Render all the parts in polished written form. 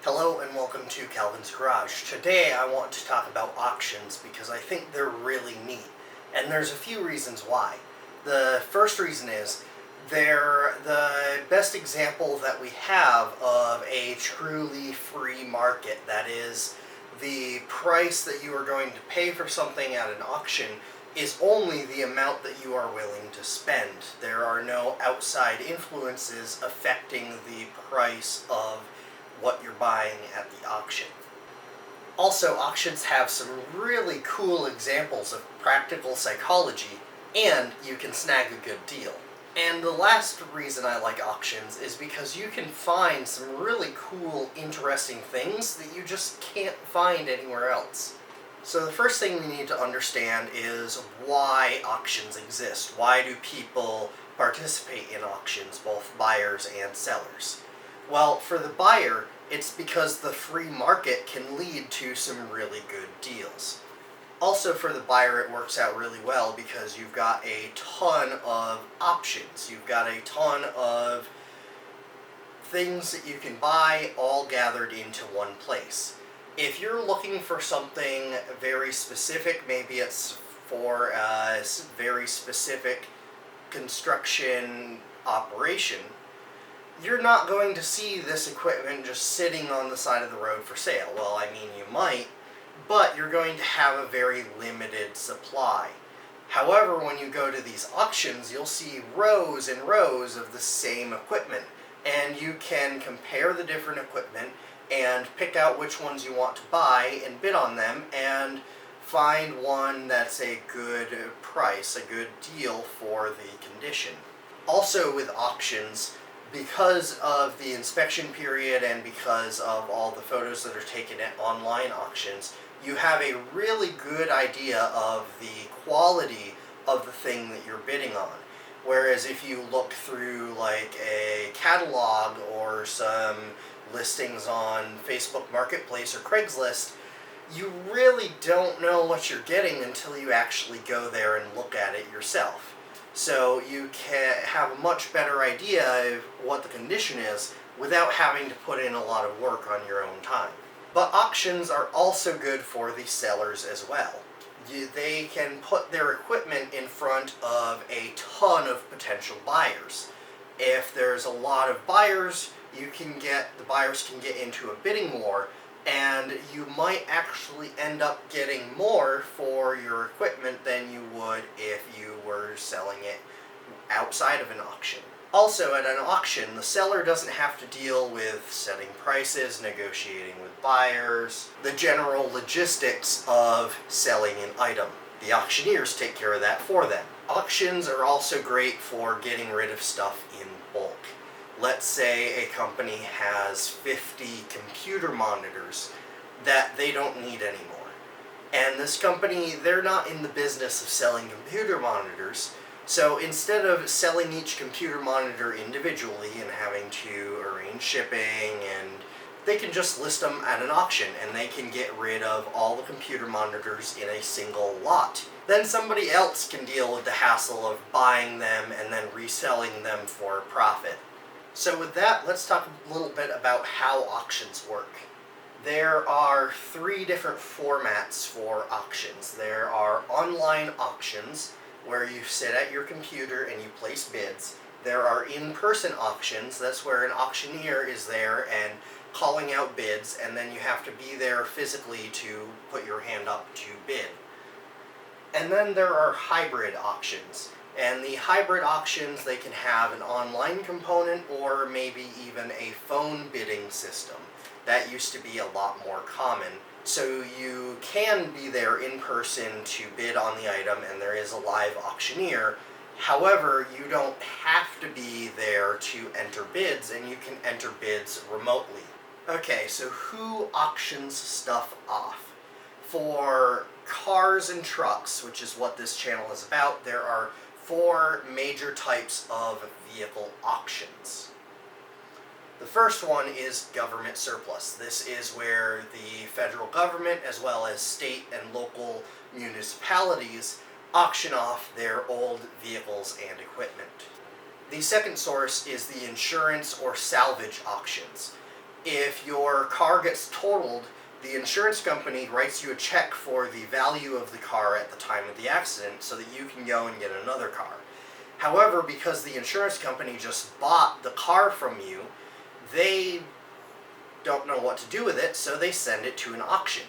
Hello and welcome to Calvin's Garage. Today I want to talk about auctions because I think they're really neat, and there's a few reasons why. The first reason is they're the best example that we have of a truly free market. That is, the price that you are going to pay for something at an auction is only the amount that you are willing to spend. There are no outside influences affecting the price of what you're buying at the auction. Also, auctions have some really cool examples of practical psychology, and you can snag a good deal. And the last reason I like auctions is because you can find some really cool, interesting things that you just can't find anywhere else. So the first thing we need to understand is why auctions exist. Why do people participate in auctions, both buyers and sellers? Well, for the buyer, it's because the free market can lead to some really good deals. Also, for the buyer, it works out really well because you've got a ton of options. You've got a ton of things that you can buy all gathered into one place. If you're looking for something very specific, maybe it's for a very specific construction operation, you're not going to see this equipment just sitting on the side of the road for sale. Well, I mean, you might, but you're going to have a very limited supply. However, when you go to these auctions, you'll see rows and rows of the same equipment, and you can compare the different equipment and pick out which ones you want to buy and bid on them and find one that's a good price, a good deal for the condition. Also with auctions, because of the inspection period and because of all the photos that are taken at online auctions, you have a really good idea of the quality of the thing that you're bidding on. Whereas if you look through like a catalog or some listings on Facebook Marketplace or Craigslist, you really don't know what you're getting until you actually go there and look at it yourself. So you can have a much better idea of what the condition is without having to put in a lot of work on your own time. But auctions are also good for the sellers as well. They can put their equipment in front of a ton of potential buyers. If there's a lot of buyers, the buyers can get into a bidding war, and you might actually end up getting more for your equipment than you would if you were selling it outside of an auction. Also, at an auction, the seller doesn't have to deal with setting prices, negotiating with buyers, the general logistics of selling an item. The auctioneers take care of that for them. Auctions are also great for getting rid of stuff in bulk. Let's say a company has 50 computer monitors that they don't need anymore. And this company, they're not in the business of selling computer monitors, so instead of selling each computer monitor individually and having to arrange shipping, and they can just list them at an auction and they can get rid of all the computer monitors in a single lot. Then somebody else can deal with the hassle of buying them and then reselling them for a profit. So with that, let's talk a little bit about how auctions work. There are three different formats for auctions. There are online auctions, where you sit at your computer and you place bids. There are in-person auctions. That's where an auctioneer is there and calling out bids, and then you have to be there physically to put your hand up to bid. And then there are hybrid auctions. And the hybrid auctions, they can have an online component or maybe even a phone bidding system. That used to be a lot more common. So you can be there in person to bid on the item, and there is a live auctioneer. However, you don't have to be there to enter bids, and you can enter bids remotely. Okay, so who auctions stuff off? For cars and trucks, which is what this channel is about, there are 4 major types of vehicle auctions. The first one is government surplus. This is where the federal government, as well as state and local municipalities, auction off their old vehicles and equipment. The second source is the insurance or salvage auctions. If your car gets totaled, the insurance company writes you a check for the value of the car at the time of the accident so that you can go and get another car. However, because the insurance company just bought the car from you, they don't know what to do with it, so they send it to an auction.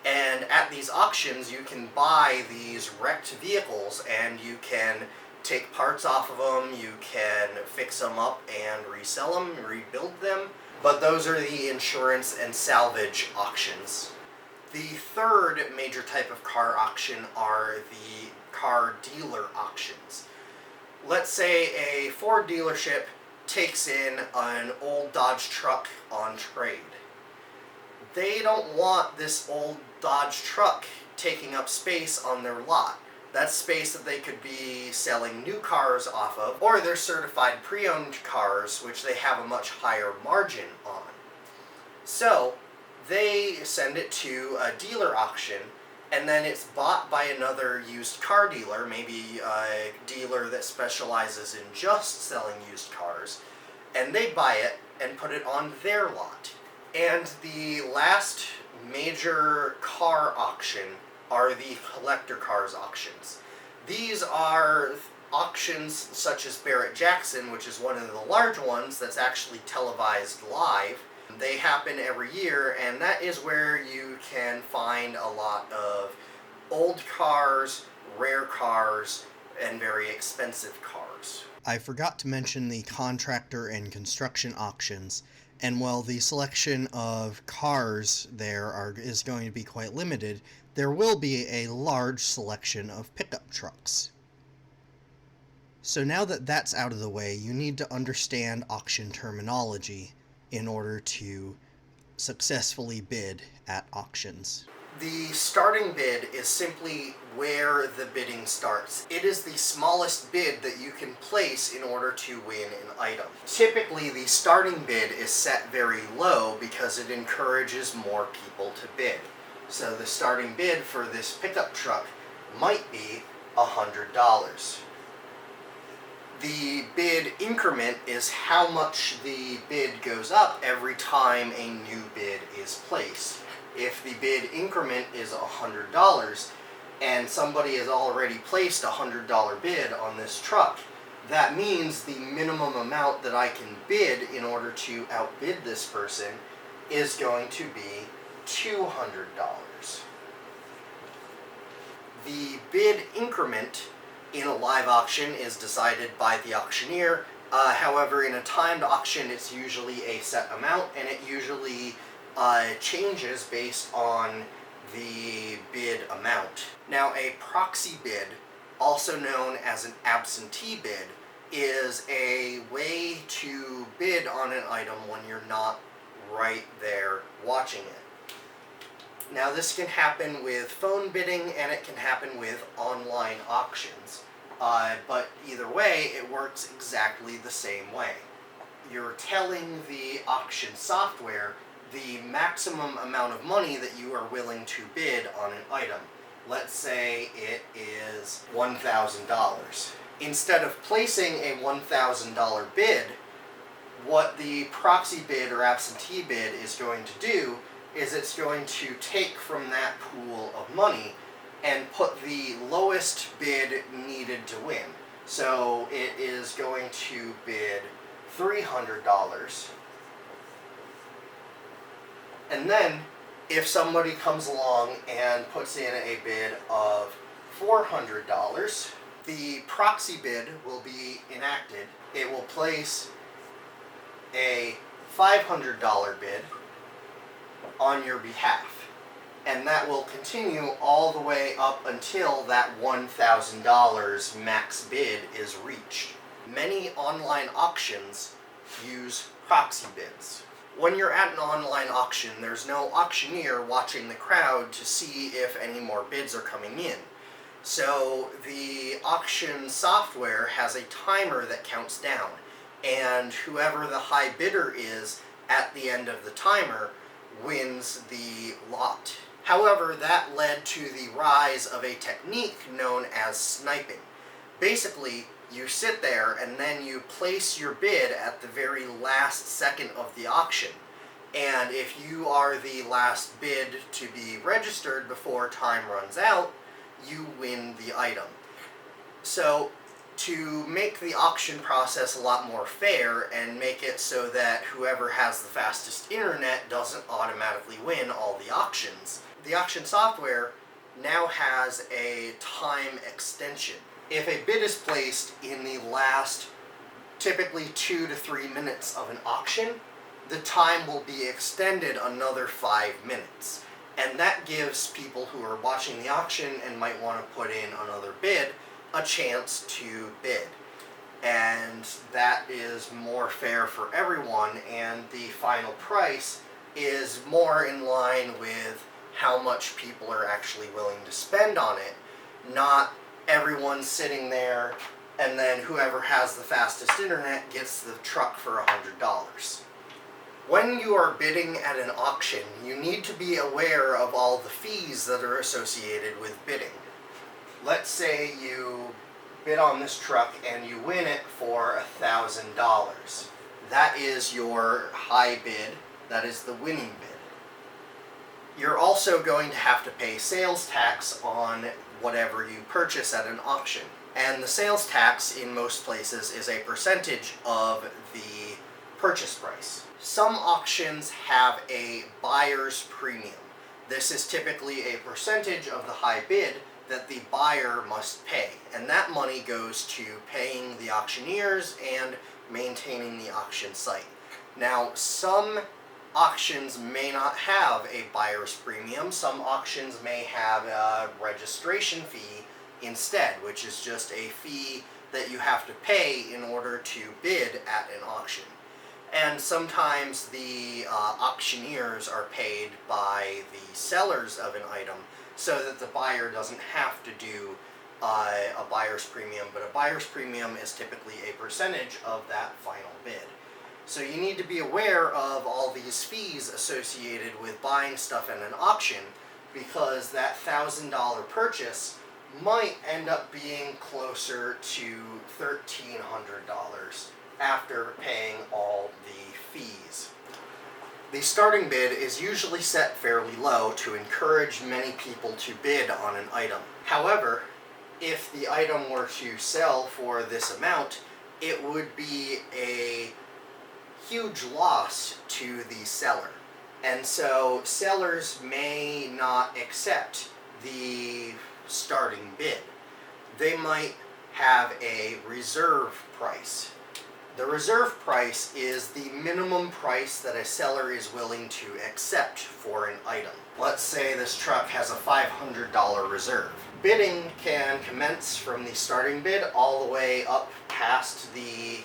And at these auctions, you can buy these wrecked vehicles, and you can take parts off of them, you can fix them up and resell them, rebuild them. But those are the insurance and salvage auctions. The third major type of car auction are the car dealer auctions. Let's say a Ford dealership takes in an old Dodge truck on trade. They don't want this old Dodge truck taking up space on their lot. That's space that they could be selling new cars off of, or their certified pre-owned cars, which they have a much higher margin on. So they send it to a dealer auction, and then it's bought by another used car dealer, maybe a dealer that specializes in just selling used cars, and they buy it and put it on their lot. And the last major car auction are the collector cars auctions. These are auctions such as Barrett-Jackson, which is one of the large ones that's actually televised live. They happen every year, and that is where you can find a lot of old cars, rare cars, and very expensive cars. I forgot to mention the contractor and construction auctions, and while the selection of cars there is going to be quite limited, there will be a large selection of pickup trucks. So now that that's out of the way, you need to understand auction terminology in order to successfully bid at auctions. The starting bid is simply where the bidding starts. It is the smallest bid that you can place in order to win an item. Typically, the starting bid is set very low because it encourages more people to bid. So the starting bid for this pickup truck might be $100. The bid increment is how much the bid goes up every time a new bid is placed. If the bid increment is $100 and somebody has already placed a $100 bid on this truck, that means the minimum amount that I can bid in order to outbid this person is going to be $200. The bid increment in a live auction is decided by the auctioneer. However, in a timed auction, it's usually a set amount, and it usually changes based on the bid amount. Now, a proxy bid, also known as an absentee bid, is a way to bid on an item when you're not right there watching it. Now, this can happen with phone bidding, and it can happen with online auctions. But either way, it works exactly the same way. You're telling the auction software the maximum amount of money that you are willing to bid on an item. Let's say it is $1,000. Instead of placing a $1,000 bid, what the proxy bid or absentee bid is going to do is it's going to take from that pool of money and put the lowest bid needed to win. So it is going to bid $300. And then if somebody comes along and puts in a bid of $400, the proxy bid will be enacted. It will place a $500 bid on your behalf, and that will continue all the way up until that $1,000 max bid is reached. Many online auctions use proxy bids. When you're at an online auction, there's no auctioneer watching the crowd to see if any more bids are coming in. So the auction software has a timer that counts down, and whoever the high bidder is at the end of the timer wins the lot. However, that led to the rise of a technique known as sniping. Basically, you sit there and then you place your bid at the very last second of the auction. And if you are the last bid to be registered before time runs out, you win the item. So to make the auction process a lot more fair and make it so that whoever has the fastest internet doesn't automatically win all the auctions, the auction software now has a time extension. If a bid is placed in the last typically 2 to 3 minutes of an auction, the time will be extended another 5 minutes. And that gives people who are watching the auction and might want to put in another bid a chance to bid. And that is more fair for everyone, and the final price is more in line with how much people are actually willing to spend on it, not everyone sitting there and then whoever has the fastest internet gets the truck for $100. When you are bidding at an auction, you need to be aware of all the fees that are associated with bidding. Let's say you bid on this truck and you win it for $1,000. That is your high bid. That is the winning bid. You're also going to have to pay sales tax on whatever you purchase at an auction. And the sales tax in most places is a percentage of the purchase price. Some auctions have a buyer's premium. This is typically a percentage of the high bid that the buyer must pay, and that money goes to paying the auctioneers and maintaining the auction site. Now, some auctions may not have a buyer's premium. Some auctions may have a registration fee instead, which is just a fee that you have to pay in order to bid at an auction. And sometimes the auctioneers are paid by the sellers of an item so that the buyer doesn't have to do a buyer's premium, but a buyer's premium is typically a percentage of that final bid. So you need to be aware of all these fees associated with buying stuff in an auction, because that $1,000 purchase might end up being closer to $1,300 after paying all the fees. The starting bid is usually set fairly low to encourage many people to bid on an item. However, if the item were to sell for this amount, it would be a huge loss to the seller. And so sellers may not accept the starting bid. They might have a reserve price. The reserve price is the minimum price that a seller is willing to accept for an item. Let's say this truck has a $500 reserve. Bidding can commence from the starting bid all the way up past the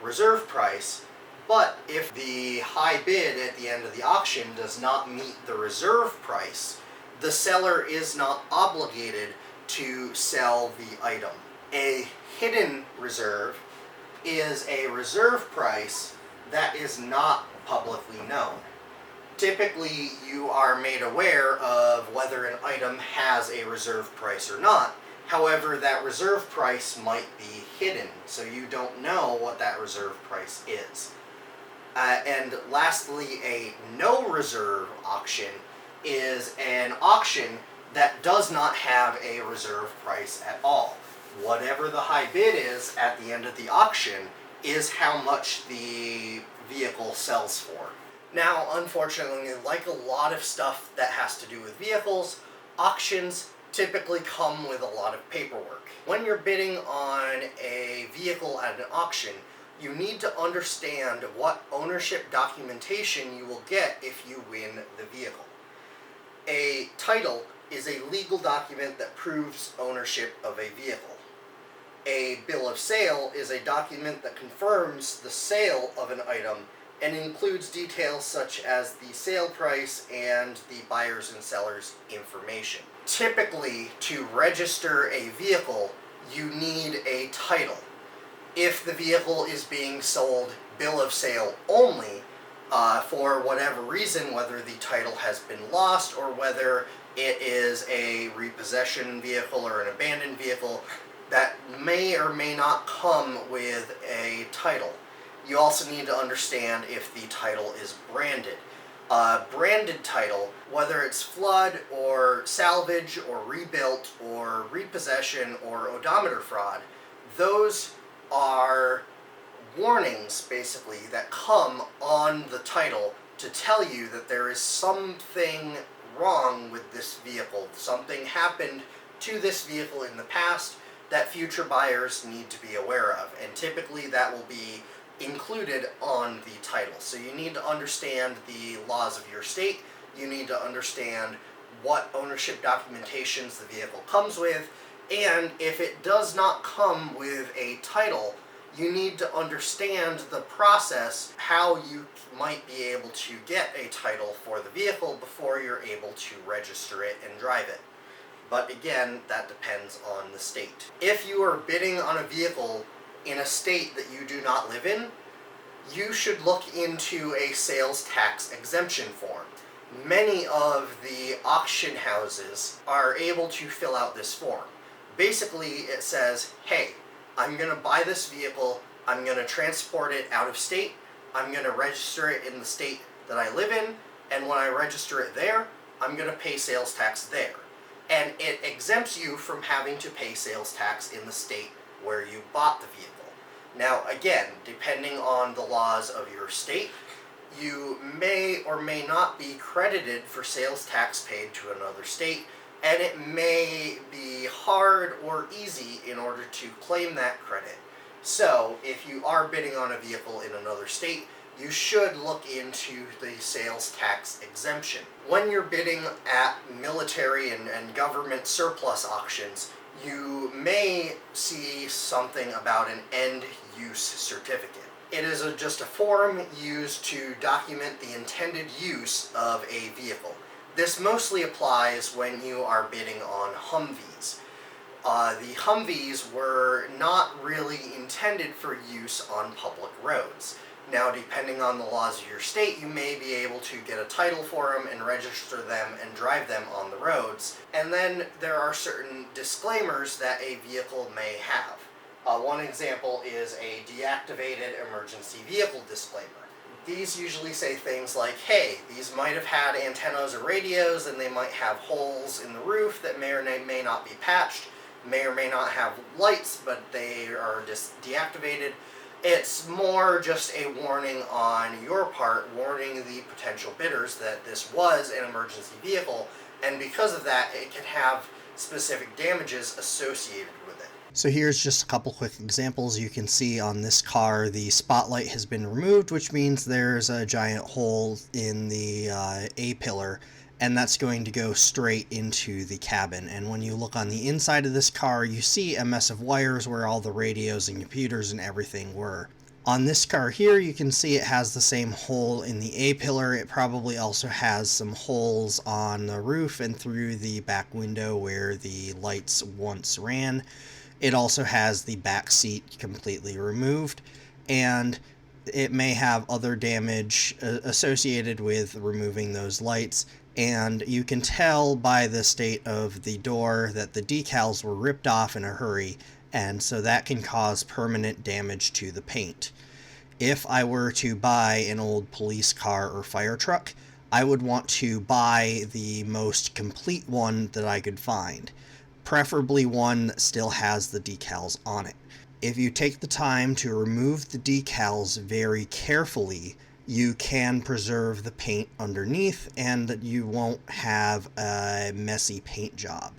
reserve price, but if the high bid at the end of the auction does not meet the reserve price, the seller is not obligated to sell the item. A hidden reserve is a reserve price that is not publicly known. Typically, you are made aware of whether an item has a reserve price or not. However, that reserve price might be hidden, so you don't know what that reserve price is. And lastly, a no reserve auction is an auction that does not have a reserve price at all. Whatever the high bid is at the end of the auction is how much the vehicle sells for. Now, unfortunately, like a lot of stuff that has to do with vehicles, auctions typically come with a lot of paperwork. When you're bidding on a vehicle at an auction, you need to understand what ownership documentation you will get if you win the vehicle. A title is a legal document that proves ownership of a vehicle. A bill of sale is a document that confirms the sale of an item and includes details such as the sale price and the buyer's and seller's information. Typically, to register a vehicle, you need a title. If the vehicle is being sold bill of sale only, for whatever reason, whether the title has been lost or whether it is a repossession vehicle or an abandoned vehicle, that may or may not come with a title. You also need to understand if the title is branded. A branded title, whether it's flood or salvage or rebuilt or repossession or odometer fraud, those are warnings basically that come on the title to tell you that there is something wrong with this vehicle. Something happened to this vehicle in the past that future buyers need to be aware of, and typically that will be included on the title. So you need to understand the laws of your state, you need to understand what ownership documentations the vehicle comes with, and if it does not come with a title, you need to understand the process, how you might be able to get a title for the vehicle before you're able to register it and drive it. But again, that depends on the state. If you are bidding on a vehicle in a state that you do not live in, you should look into a sales tax exemption form. Many of the auction houses are able to fill out this form. Basically, it says, hey, I'm going to buy this vehicle, I'm going to transport it out of state, I'm going to register it in the state that I live in, and when I register it there, I'm going to pay sales tax there. And it exempts you from having to pay sales tax in the state where you bought the vehicle. Now, again, depending on the laws of your state, you may or may not be credited for sales tax paid to another state, and it may be hard or easy in order to claim that credit. So, if you are bidding on a vehicle in another state, you should look into the sales tax exemption. When you're bidding at military and government surplus auctions, you may see something about an end-use certificate. It is just a form used to document the intended use of a vehicle. This mostly applies when you are bidding on Humvees. The Humvees were not really intended for use on public roads. Now, depending on the laws of your state, you may be able to get a title for them and register them and drive them on the roads. And then there are certain disclaimers that a vehicle may have. One example is a deactivated emergency vehicle disclaimer. These usually say things like, hey, these might have had antennas or radios, and they might have holes in the roof that may or may not be patched, may or may not have lights, but they are just deactivated. It's more just a warning on your part, warning the potential bidders that this was an emergency vehicle, and because of that, it can have specific damages associated with it. So here's just a couple quick examples. You can see on this car the spotlight has been removed, which means there's a giant hole in the A-pillar, and that's going to go straight into the cabin. And when you look on the inside of this car, you see a mess of wires where all the radios and computers and everything were. On this car here, you can see it has the same hole in the A-pillar. It probably also has some holes on the roof and through the back window where the lights once ran. It also has the back seat completely removed, and it may have other damage associated with removing those lights. And you can tell by the state of the door that the decals were ripped off in a hurry, and so that can cause permanent damage to the paint. If I were to buy an old police car or fire truck, I would want to buy the most complete one that I could find, preferably one that still has the decals on it. If you take the time to remove the decals very carefully, you can preserve the paint underneath, and you won't have a messy paint job.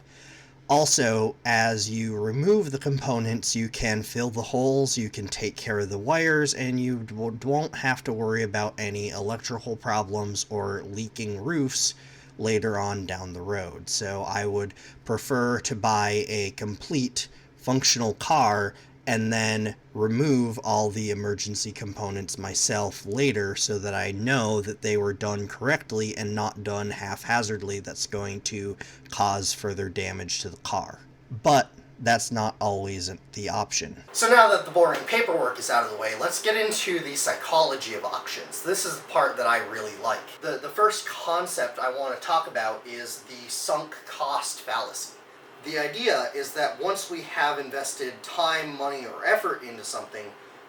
Also, as you remove the components, you can fill the holes, you can take care of the wires, and you won't have to worry about any electrical problems or leaking roofs later on down the road. So I would prefer to buy a complete functional car and then remove all the emergency components myself later so that I know that they were done correctly and not done haphazardly that's going to cause further damage to the car. But that's not always the option. So now that the boring paperwork is out of the way, let's get into the psychology of auctions. This is the part that I really like. The first concept I want to talk about is the sunk cost fallacy. The idea is that once we have invested time, money, or effort into something,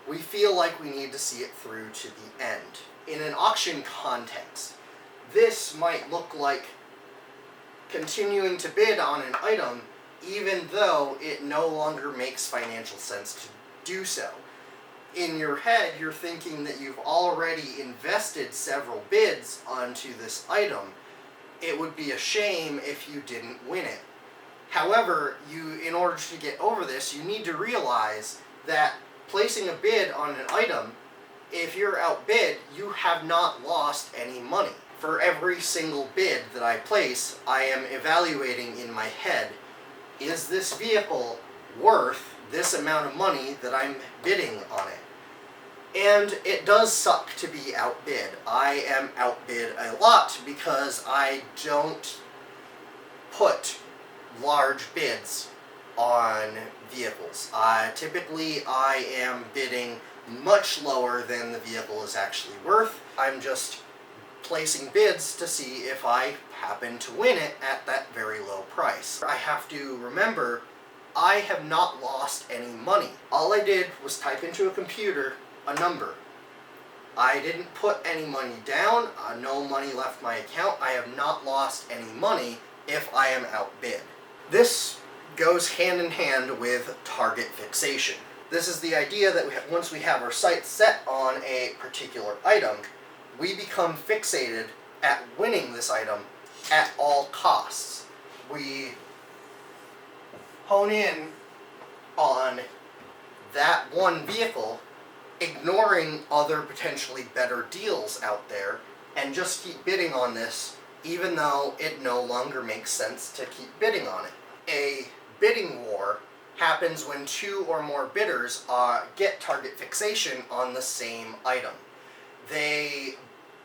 we feel like we need to see it through to the end. In an auction context, this might look like continuing to bid on an item even though it no longer makes financial sense to do so. In your head, you're thinking that you've already invested several bids onto this item. It would be a shame if you didn't win it. However, in order to get over this, you need to realize that placing a bid on an item, if you're outbid, you have not lost any money. For every single bid that I place, I am evaluating in my head, is this vehicle worth this amount of money that I'm bidding on it? And it does suck to be outbid. I am outbid a lot because I don't put large bids on vehicles. Typically, I am bidding much lower than the vehicle is actually worth. I'm just placing bids to see if I happen to win it at that very low price. I have to remember, I have not lost any money. All I did was type into a computer a number. I didn't put any money down, no money left my account. I have not lost any money if I am outbid. This goes hand in hand with target fixation. This is the idea that once we have our sights set on a particular item, we become fixated at winning this item at all costs. We hone in on that one vehicle, ignoring other potentially better deals out there, and just keep bidding on this even though it no longer makes sense to keep bidding on it. A bidding war happens when two or more bidders get target fixation on the same item. They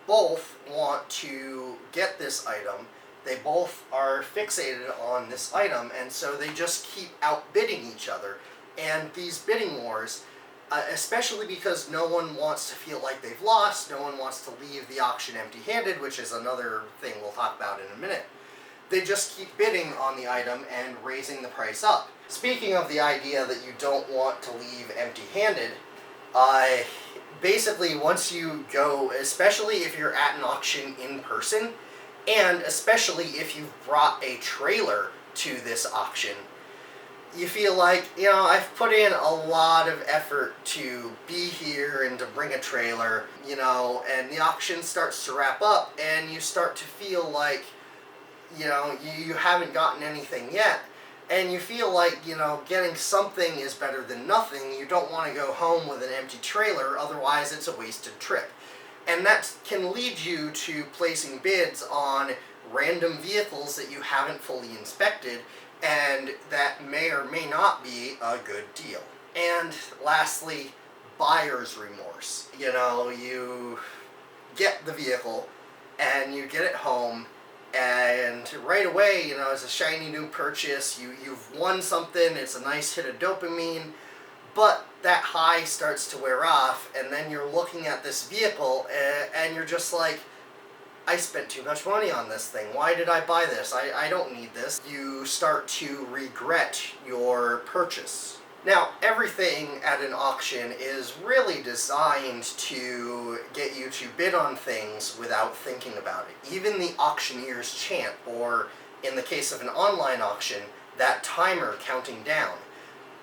both want to get this item, they both are fixated on this item, and so they just keep outbidding each other. And these bidding wars, especially because no one wants to feel like they've lost, no one wants to leave the auction empty-handed, which is another thing we'll talk about in a minute. They just keep bidding on the item and raising the price up. Speaking of the idea that you don't want to leave empty-handed, basically once you go, especially if you're at an auction in person, and especially if you've brought a trailer to this auction, you feel like, I've put in a lot of effort to be here and to bring a trailer, and the auction starts to wrap up and you start to feel like, you haven't gotten anything yet. And you feel like, getting something is better than nothing. You don't want to go home with an empty trailer, otherwise it's a wasted trip. And that can lead you to placing bids on random vehicles that you haven't fully inspected, and that may or may not be a good deal. And lastly, buyer's remorse. You get the vehicle, and you get it home, and right away, it's a shiny new purchase, you've won something, it's a nice hit of dopamine, but that high starts to wear off, and then you're looking at this vehicle, and you're just like, I spent too much money on this thing. Why did I buy this? I don't need this. You start to regret your purchase. Now, everything at an auction is really designed to get you to bid on things without thinking about it. Even the auctioneer's chant, or in the case of an online auction, that timer counting down,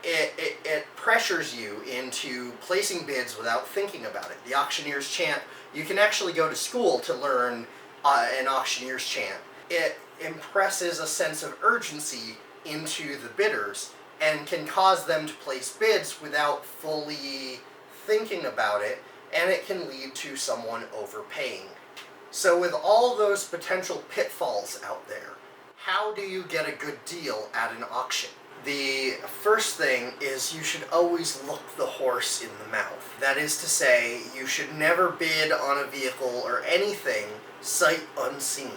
it pressures you into placing bids without thinking about it. The auctioneer's chant, you can actually go to school to learn an auctioneer's chant. It impresses a sense of urgency into the bidders and can cause them to place bids without fully thinking about it, and it can lead to someone overpaying. So with all those potential pitfalls out there, how do you get a good deal at an auction? The first thing is you should always look the horse in the mouth. That is to say, you should never bid on a vehicle or anything sight unseen.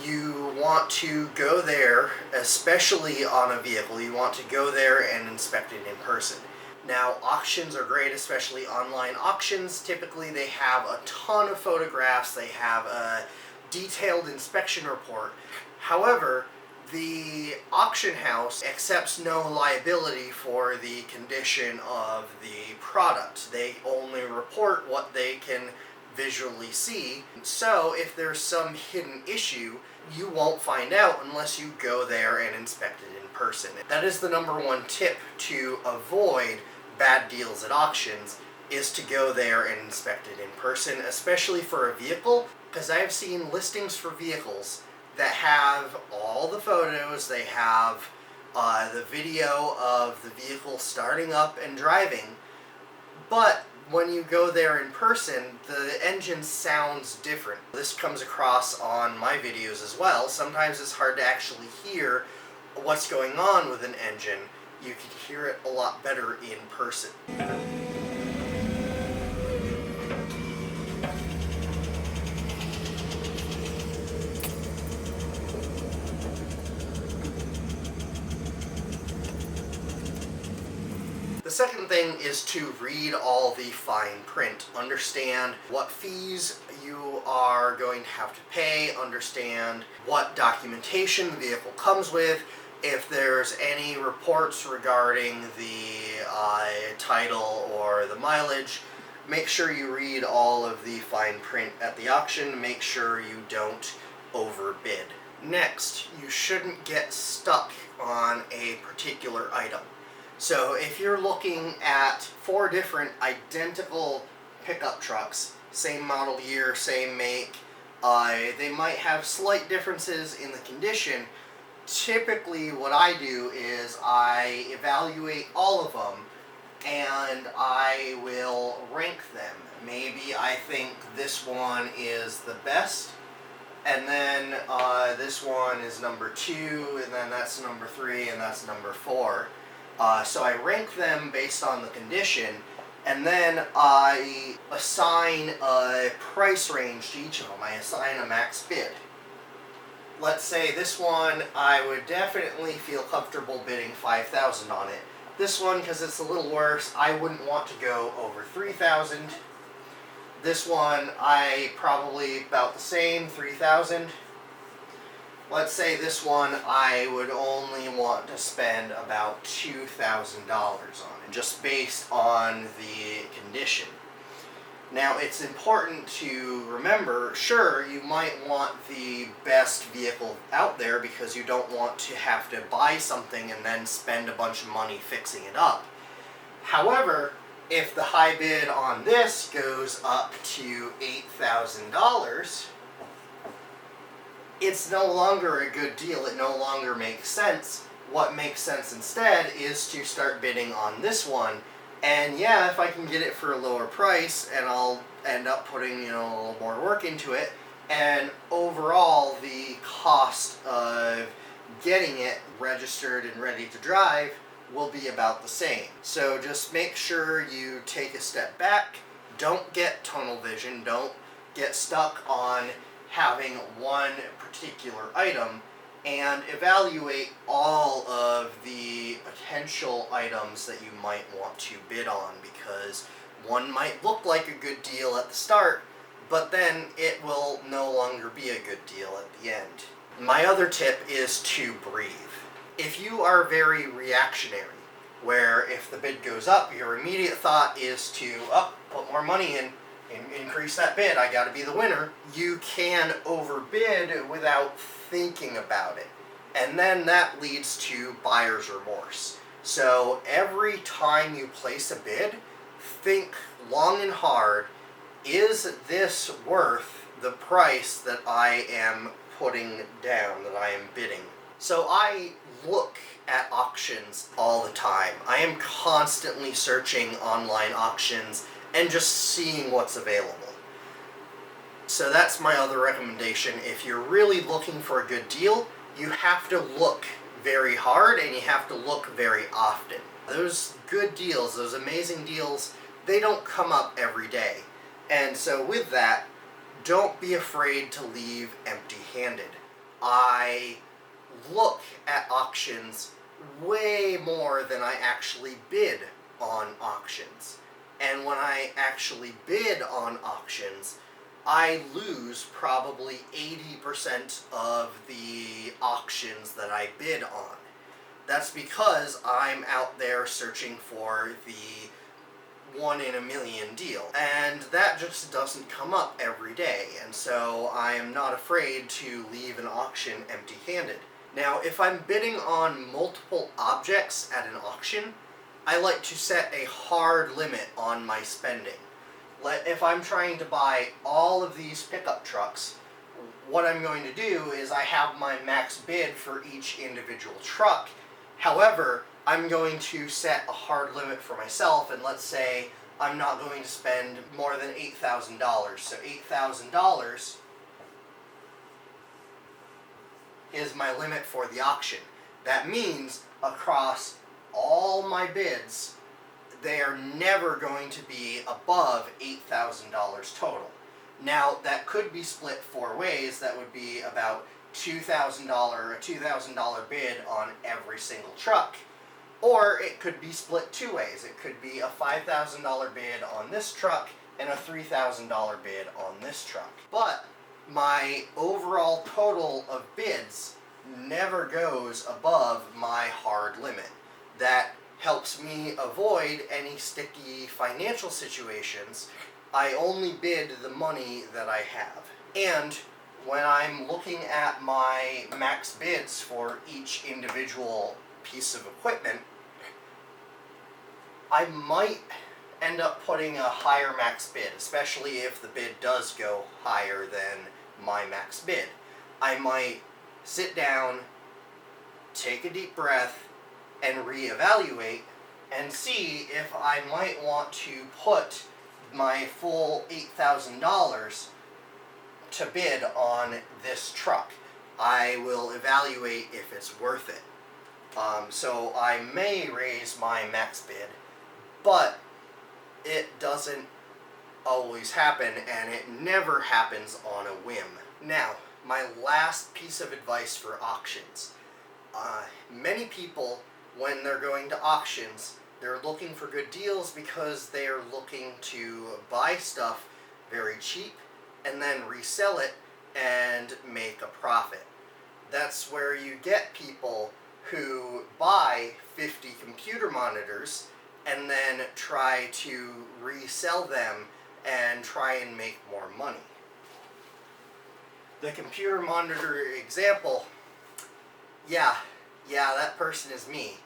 You want to go there, especially on a vehicle, you want to go there and inspect it in person. Now, auctions are great, especially online auctions. Typically, they have a ton of photographs, they have a detailed inspection report. However, the auction house accepts no liability for the condition of the product. They only report what they can visually see. So if there's some hidden issue, you won't find out unless you go there and inspect it in person. That is the number one tip to avoid bad deals at auctions, is to go there and inspect it in person, especially for a vehicle, because I have seen listings for vehicles that have all the photos, they have the video of the vehicle starting up and driving, but when you go there in person, the engine sounds different. This comes across on my videos as well. Sometimes it's hard to actually hear what's going on with an engine. You can hear it a lot better in person. The second thing is to read all the fine print. Understand what fees you are going to have to pay, understand what documentation the vehicle comes with, if there's any reports regarding the title or the mileage. Make sure you read all of the fine print at the auction. Make sure you don't overbid. Next, you shouldn't get stuck on a particular item. So if you're looking at 4 different identical pickup trucks, same model year, same make, they might have slight differences in the condition. Typically what I do is I evaluate all of them and I will rank them. Maybe I think this one is the best, and then this one is number 2, and then that's number 3, and that's number 4. So I rank them based on the condition, and then I assign a price range to each of them. I assign a max bid. Let's say this one, I would definitely feel comfortable bidding $5,000 on it. This one, because it's a little worse, I wouldn't want to go over $3,000. This one, I probably about the same, $3,000. Let's say this one, I would only want to spend about $2,000 on it, just based on the condition. Now, it's important to remember, sure, you might want the best vehicle out there because you don't want to have to buy something and then spend a bunch of money fixing it up. However, if the high bid on this goes up to $8,000, it's no longer a good deal. It no longer makes sense. What makes sense instead is to start bidding on this one. And yeah, if I can get it for a lower price, and I'll end up putting, a little more work into it, and overall the cost of getting it registered and ready to drive will be about the same. So just make sure you take a step back. Don't get tunnel vision. Don't get stuck on having one particular item, and evaluate all of the potential items that you might want to bid on, because one might look like a good deal at the start, but then it will no longer be a good deal at the end. My other tip is to breathe. If you are very reactionary, where if the bid goes up, your immediate thought is to put more money in, increase that bid, I gotta be the winner, you can overbid without thinking about it. And then that leads to buyer's remorse. So every time you place a bid, think long and hard, is this worth the price that I am putting down, that I am bidding? So I look at auctions all the time. I am constantly searching online auctions and just seeing what's available. So that's my other recommendation. If you're really looking for a good deal, you have to look very hard and you have to look very often. Those good deals, those amazing deals, they don't come up every day. And so with that, don't be afraid to leave empty-handed. I look at auctions way more than I actually bid on auctions. And when I actually bid on auctions, I lose probably 80% of the auctions that I bid on. That's because I'm out there searching for the 1-in-a-million deal. And that just doesn't come up every day, and so I am not afraid to leave an auction empty-handed. Now, if I'm bidding on multiple objects at an auction, I like to set a hard limit on my spending. If I'm trying to buy all of these pickup trucks, what I'm going to do is I have my max bid for each individual truck. However, I'm going to set a hard limit for myself, and let's say I'm not going to spend more than $8,000. So $8,000 is my limit for the auction. That means across all my bids, they are never going to be above $8,000 total. Now, that could be split 4 ways. That would be about a $2,000 bid on every single truck. Or it could be split 2 ways. It could be a $5,000 bid on this truck and a $3,000 bid on this truck. But my overall total of bids never goes above my hard limit. That helps me avoid any sticky financial situations. I only bid the money that I have. And when I'm looking at my max bids for each individual piece of equipment, I might end up putting a higher max bid, especially if the bid does go higher than my max bid. I might sit down, take a deep breath, and reevaluate and see if I might want to put my full $8,000 to bid on this truck. I will evaluate if it's worth it. So I may raise my max bid, but it doesn't always happen, and it never happens on a whim. Now, my last piece of advice for auctions. Many people, when they're going to auctions, they're looking for good deals because they're looking to buy stuff very cheap and then resell it and make a profit. That's where you get people who buy 50 computer monitors and then try to resell them and try and make more money. The computer monitor example, yeah, that person is me.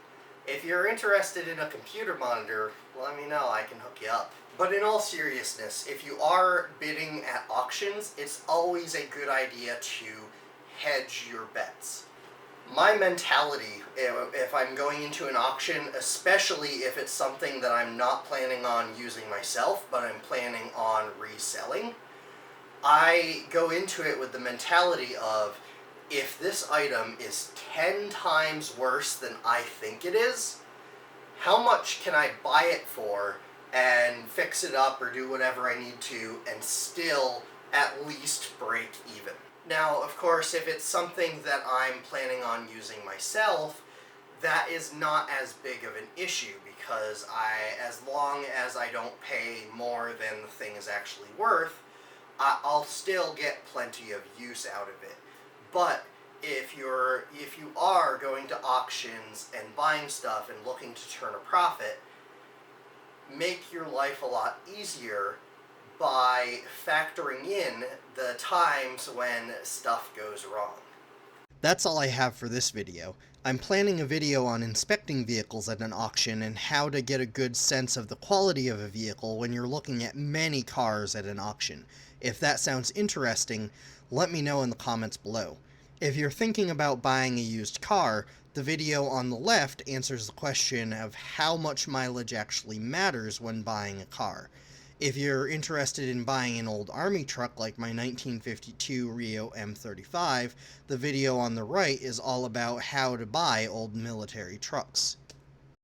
If you're interested in a computer monitor, let me know, I can hook you up. But in all seriousness, if you are bidding at auctions, it's always a good idea to hedge your bets. My mentality, if I'm going into an auction, especially if it's something that I'm not planning on using myself, but I'm planning on reselling, I go into it with the mentality of, if this item is 10 times worse than I think it is, how much can I buy it for and fix it up or do whatever I need to and still at least break even? Now, of course, if it's something that I'm planning on using myself, that is not as big of an issue, because as long as I don't pay more than the thing is actually worth, I'll still get plenty of use out of it. But if you are going to auctions and buying stuff and looking to turn a profit, make your life a lot easier by factoring in the times when stuff goes wrong. That's all I have for this video. I'm planning a video on inspecting vehicles at an auction and how to get a good sense of the quality of a vehicle when you're looking at many cars at an auction. If that sounds interesting, let me know in the comments below. If you're thinking about buying a used car, the video on the left answers the question of how much mileage actually matters when buying a car. If you're interested in buying an old army truck like my 1952 Rio M35, the video on the right is all about how to buy old military trucks.